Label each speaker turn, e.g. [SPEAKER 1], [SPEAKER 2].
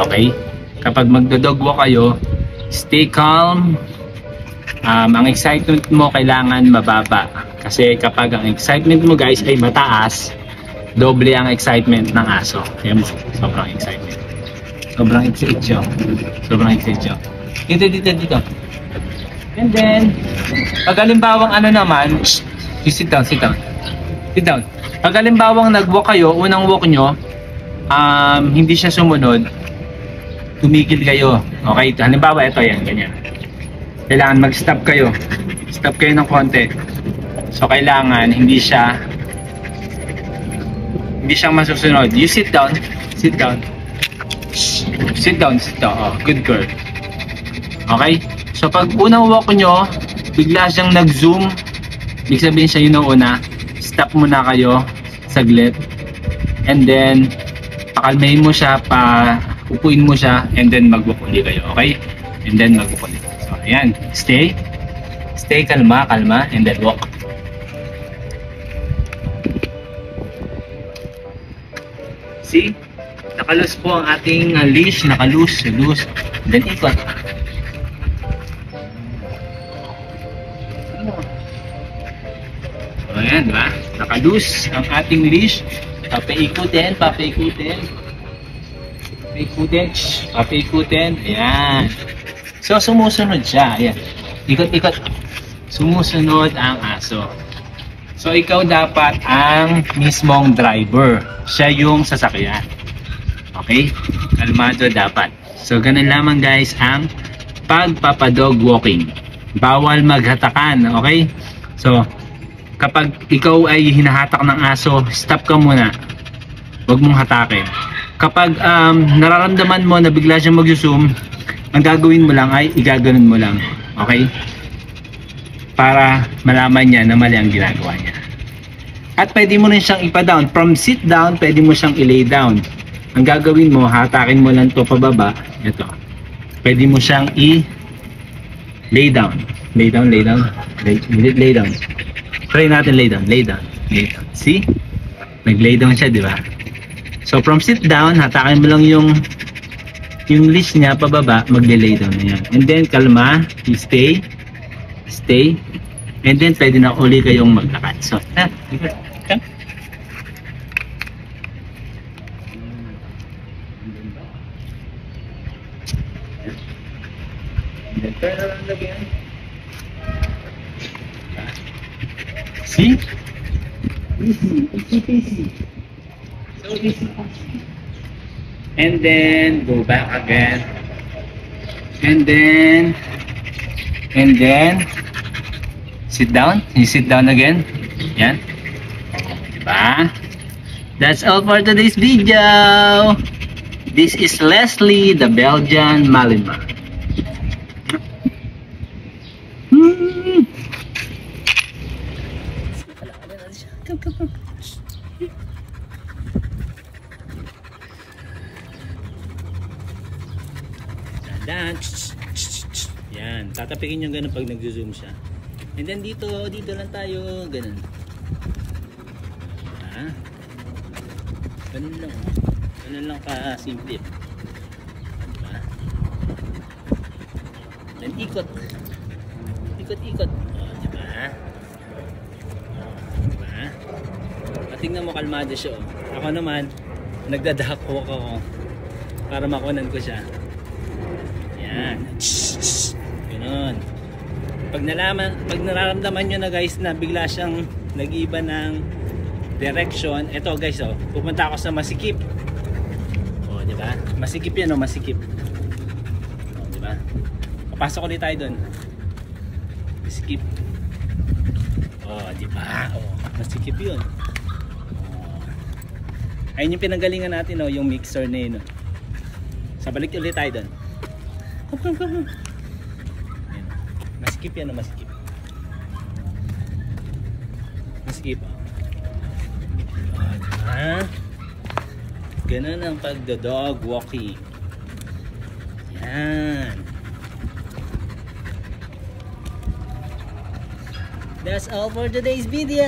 [SPEAKER 1] Okay? Kapag magdo-dog walk kayo, stay calm. Ang excitement mo kailangan mababa. Kasi kapag ang excitement mo guys ay mataas, doble ang excitement ng aso. Ayan mo, sobrang excitement. Sobrang excited. Sobrang excited. Dito. And then, pag halimbawang ano naman, sit down. Pag halimbawang nag-walk kayo, unang walk nyo, hindi siya sumunod, tumigil kayo. Okay, halimbawa ito yan, ganyan. Kailangan mag-stop kayo. Stop kayo ng konti. So kailangan hindi siyang masusunod. You sit down. Oh, good girl. Okay? So pag unang walk nyo, bigla siyang nag-zoom, ibig sabihin siya yun ang una, stop muna kayo saglit. And then pakalmahin mo siya, upuin mo siya, and then mag-walk ulit kayo. Okay? And then mag-walk ulit. So ayan, stay kalma, and then walk. See? Nakalus po ang ating leash, nakalus, then ikot. So ayan, diba? Nakalus ang ating leash, papaikutin, ayan. So sumusunod siya, ayan. Ikot, sumusunod ang aso. So ikaw dapat ang mismong driver, siya yung sasakyan. Okay? Kalmado dapat. So ganun lamang guys ang pagpapadog walking. Bawal maghatakan, okay? So kapag ikaw ay hinahatak ng aso, stop ka muna. Huwag mong hatakin. Kapag nararamdaman mo na bigla siyang mag-zoom, ang gagawin mo lang ay igaganon mo lang. Okay? Para malaman niya na mali ang ginagawa niya. At pwede mo rin siyang ipa-down. From sit down, pwede mo siyang i-lay down. Ang gagawin mo, hatakin mo lang to pababa. Ito. Pwede mo siyang i-lay down. Lay down. Try natin lay down. See? Nag-lay down siya, di ba? So from sit down, hatakin mo lang yung leash niya pababa, magle-lay down na yan. And then kalma, stay. And then pwede na uli kayong maglakad. So, and then turn around again. See? Easy. So easy. And then go back again. And then sit down. You sit down again. Yan. Diba? That's all for today's video. This is Leslie, the Belgian Malinois. Yan, tatapikin yung ganun pag nag-zoom siya. And then dito lang tayo, ganun. Ganun lang ka-simple. Diba? Then ikot. Oh, diba? At tingnan mo, kalmado siya. Ako naman, nagdadako ako para makunan ko siya. Yan. Ganun. Pag nararamdaman nyo na guys na bigla siyang nag-iba ng direction, eto guys, pupunta ako sa masikip. O, diba? Masikip yan, masikip. O, diba? Papasok ulit tayo dun. Masikip. O, diba? O, masikip yun. Ayun yung pinanggalingan natin, yung mixer na yun. Sa balik ulit tayo dun. Come. Masikip yan, masikip. Masikip. Ganun ang pagdo-dog walking. Yan. That's all for today's video.